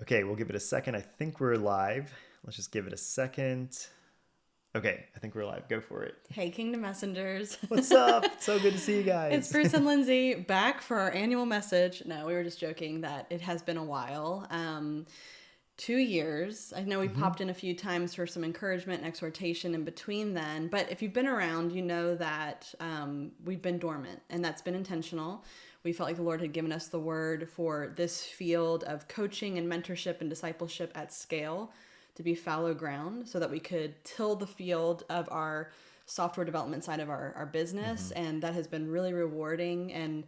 Okay, we'll give it a second. I think we're live. Let's just give it a second. Okay, I think we're live. Go for it. Hey, Kingdom Messengers. What's up? So good to see you It's guys. Bruce and Lindsay back for our annual message. No, we were just joking that it has been a while. 2 years. I know we popped in a few times for some encouragement and exhortation in between then. But if you've been around, you know that we've been dormant, and that's been intentional. We felt like the Lord had given us the word for this field of coaching and mentorship and discipleship at scale to be fallow ground so that we could till the field of our software development side of our business. And that has been really rewarding. And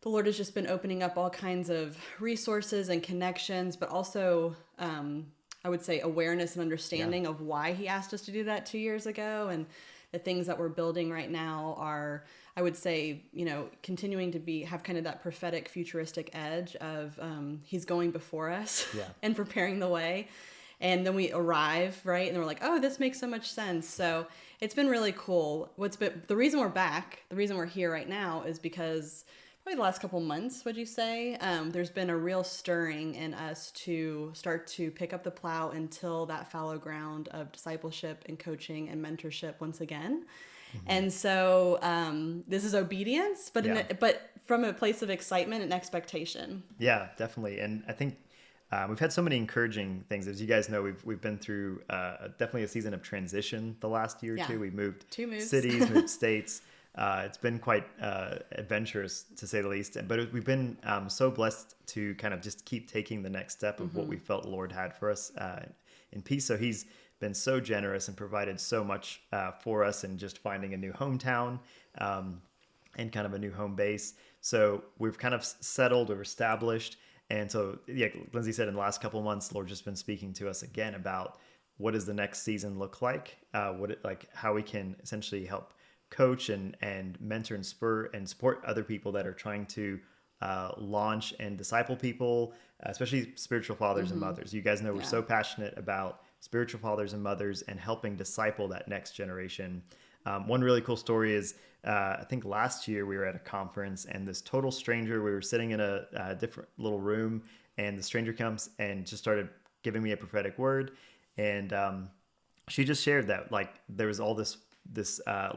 the Lord has just been opening up all kinds of resources and connections, but also, I would say, awareness and understanding of why He asked us to do that 2 years ago. And the things that we're building right now are, I would say, continuing to have kind of that prophetic, futuristic edge of He's going before us and preparing the way. And then we arrive, right? And we're like, oh, this makes so much sense. So it's been really cool. The reason we're back, the reason we're here right now is because probably the last couple months, would you say, there's been a real stirring in us to start to pick up the plow and till that fallow ground of discipleship and coaching and mentorship once again. And so this is obedience, but from a place of excitement and expectation. Yeah, definitely. And I think we've had so many encouraging things. As you guys know, we've been through definitely a season of transition the last year or two. We moved 2 moves. cities, moved states. It's been quite adventurous, to say the least. But we've been so blessed to kind of just keep taking the next step of what we felt the Lord had for us in peace. So He's been so generous and provided so much for us in just finding a new hometown and kind of a new home base. So we've kind of settled or established. And so, Lindsay said in the last couple of months, the Lord's just been speaking to us again about what does the next season look like, how we can essentially help coach and mentor and spur and support other people that are trying to launch and disciple people, especially spiritual fathers and mothers. You guys know we're so passionate about spiritual fathers and mothers and helping disciple that next generation. One really cool story is I think last year we were at a conference and this total stranger, we were sitting in a different little room, and the stranger comes and just started giving me a prophetic word. And she just shared that there was all this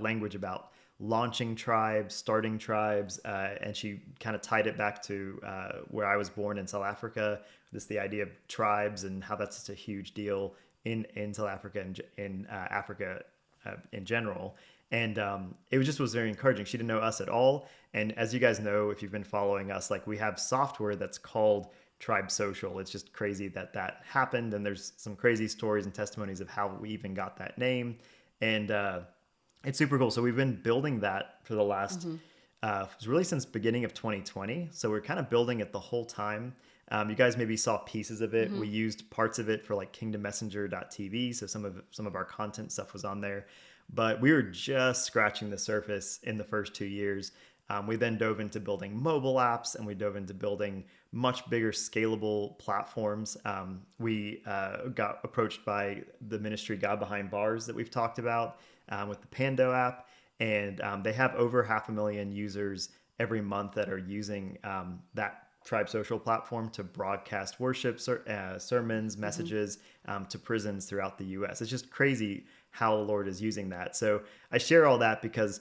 language about launching tribes, starting tribes, and she kind of tied it back to where I was born in South Africa. The idea of tribes and how that's just a huge deal in South Africa and in Africa in general. And it was very encouraging. She didn't know us at all. And as you guys know, if you've been following us, we have software that's called Tribe Social. It's just crazy that happened. And there's some crazy stories and testimonies of how we even got that name. And it's super cool. So we've been building that for the last, really since beginning of 2020. So we're kind of building it the whole time. You guys maybe saw pieces of it. We used parts of it for kingdommessenger.tv. So some of our content stuff was on there, but we were just scratching the surface in the first 2 years. We then dove into building mobile apps, and we dove into building much bigger scalable platforms. We got approached by the ministry God Behind Bars that we've talked about with the Pando app. And they have over 500,000 users every month that are using that Tribe Social platform to broadcast worship, sermons, messages to prisons throughout the U.S. It's just crazy how the Lord is using that. So I share all that because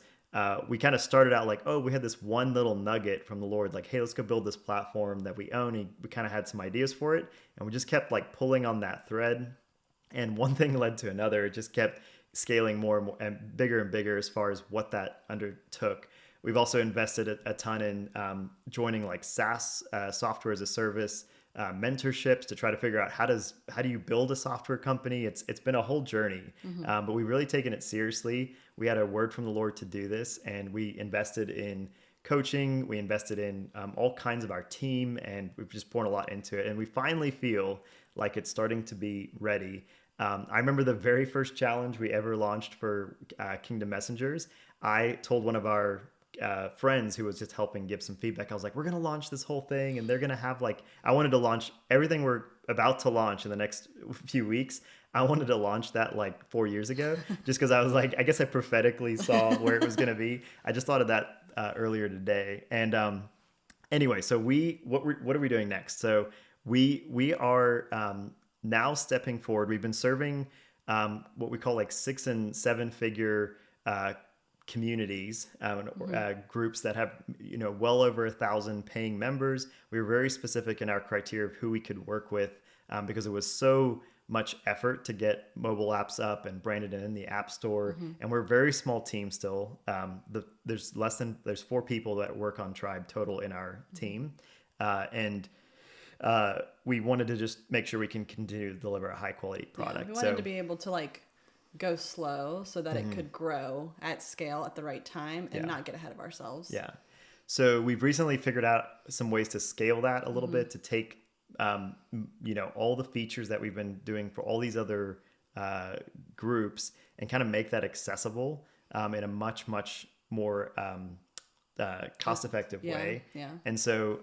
we kind of started out we had this one little nugget from the Lord, hey, let's go build this platform that we own. And we kind of had some ideas for it, and we just kept pulling on that thread. And one thing led to another. It just kept scaling more and more and bigger as far as what that undertook. We've also invested a ton in joining SaaS, software as a service, mentorships to try to figure out how do you build a software company. It's been a whole journey, but we've really taken it seriously. We had a word from the Lord to do this, and we invested in coaching. We invested in all kinds of our team, and we've just poured a lot into it. And we finally feel like it's starting to be ready. I remember the very first challenge we ever launched for Kingdom Messengers. I told one of our friends who was just helping give some feedback. I was like, we're going to launch this whole thing, and they're going to have I wanted to launch everything we're about to launch in the next few weeks. I wanted to launch that 4 years ago, just because I was I guess I prophetically saw where it was going to be. I just thought of that earlier today. And anyway, so what are we doing next? So we are now stepping forward. We've been serving what we call like 6 and 7 figure communities, groups that have well over 1,000 paying members. We were very specific in our criteria of who we could work with because it was so much effort to get mobile apps up and branded in the App Store. And we're a very small team still. There's 4 people that work on Tribe total in our team. And we wanted to just make sure we can continue to deliver a high quality product. We wanted to be able to like go slow so that it could grow at scale at the right time and not get ahead of ourselves. Yeah. So we've recently figured out some ways to scale that a little bit, to take all the features that we've been doing for all these other groups and kind of make that accessible in a much more cost-effective way. Yeah. And so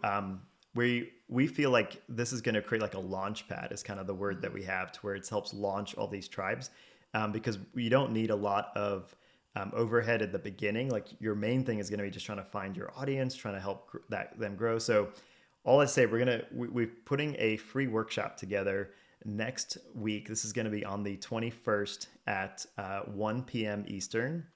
we feel like this is going to create like a launch pad is kind of the word that we have, to where it helps launch all these tribes because you don't need a lot of overhead at the beginning. Like your main thing is going to be just trying to find your audience, trying to help them grow. So all I say, we're putting a free workshop together next week. This is going to be on the 21st at 1 p.m. Eastern.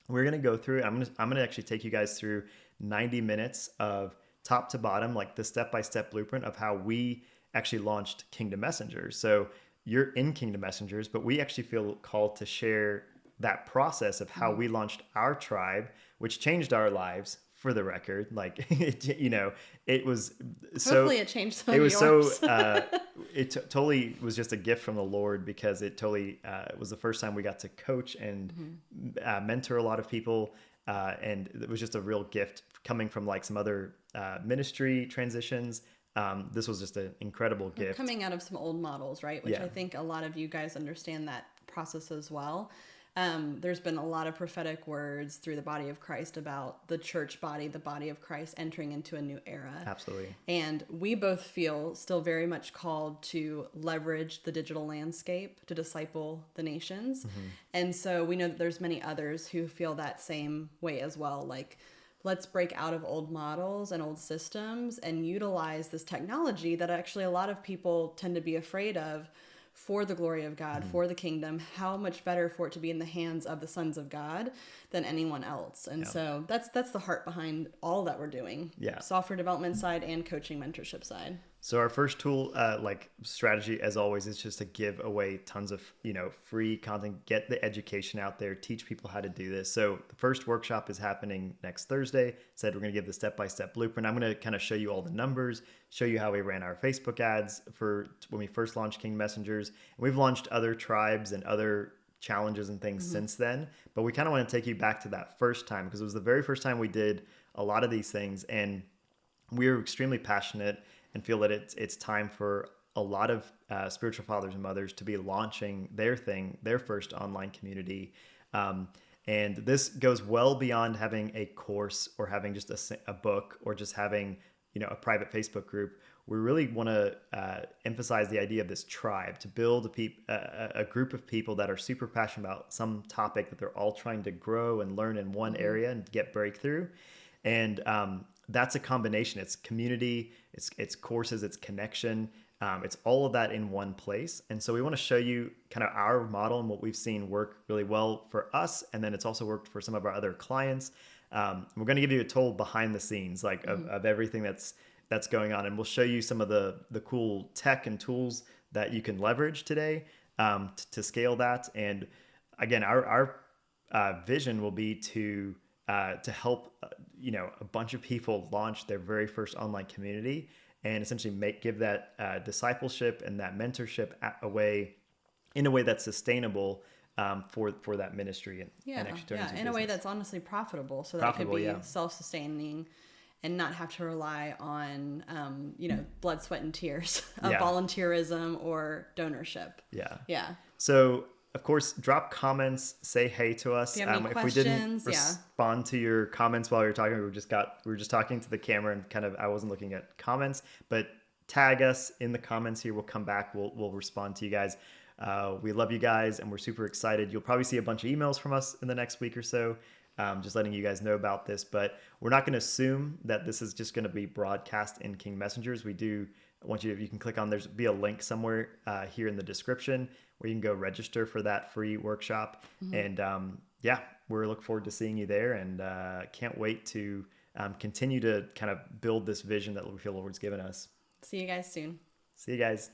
We're going to go through. I'm going to actually take you guys through 90 minutes of top to bottom, like the step-by-step blueprint of how we actually launched Kingdom Messengers. So you're in Kingdom Messengers, but we actually feel called to share that process of how we launched our tribe, which changed our lives. For the record, like it was so. Hopefully, it changed some. It was of yours. so. Totally was just a gift from the Lord, because it totally was the first time we got to coach and mentor a lot of people, and it was just a real gift coming from like some other ministry transitions. This was just an incredible gift. Coming out of some old models, right? Which I think a lot of you guys understand that process as well. There's been a lot of prophetic words through the body of Christ about the church body, the body of Christ entering into a new era. Absolutely. And we both feel still very much called to leverage the digital landscape to disciple the nations. And so we know that there's many others who feel that same way as well. Like, let's break out of old models and old systems and utilize this technology that actually a lot of people tend to be afraid of, for the glory of God, for the kingdom. How much better for it to be in the hands of the sons of God than anyone else. And so that's the heart behind all that we're doing. Yeah. Software development side and coaching mentorship side. So our first tool, strategy, as always, is just to give away tons of, free content, get the education out there, teach people how to do this. So the first workshop is happening next Thursday. Said we're going to give the step-by-step blueprint. I'm going to kind of show you all the numbers, show you how we ran our Facebook ads for when we first launched King Messengers. And we've launched other tribes and other challenges and things since then. But we kind of want to take you back to that first time, because it was the very first time we did a lot of these things. And we were extremely passionate and feel that it's time for a lot of spiritual fathers and mothers to be launching their thing, their first online community. And this goes well beyond having a course or having just a book or just having, a private Facebook group. We really want to emphasize the idea of this tribe, to build a group of people that are super passionate about some topic that they're all trying to grow and learn in one area and get breakthrough. And that's a combination. It's community, it's courses, it's connection. It's all of that in one place. And so we want to show you kind of our model and what we've seen work really well for us. And then it's also worked for some of our other clients. We're going to give you a total behind the scenes, of everything that's going on. And we'll show you some of the cool tech and tools that you can leverage today to scale that. And again, our vision will be to help a bunch of people launch their very first online community, and essentially give that discipleship and that mentorship in a way that's sustainable for that ministry and actually turn into in a way business. that's honestly profitable, so that it could be self-sustaining and not have to rely on blood, sweat, and tears of volunteerism or donorship. So of course, drop comments, say hey to us. If you have any if we didn't respond to your comments while we were talking, we were just talking to the camera and I wasn't looking at comments, but tag us in the comments here. We'll come back. We'll respond to you guys. We love you guys and we're super excited. You'll probably see a bunch of emails from us in the next week or so. just letting you guys know about this. But we're not going to assume that this is just going to be broadcast in King Messengers. We do want you can click on, there's be a link somewhere here in the description where you can go register for that free workshop. And yeah, we're looking forward to seeing you there, and can't wait to continue to kind of build this vision that we feel the Lord's given us. See you guys soon. See you guys.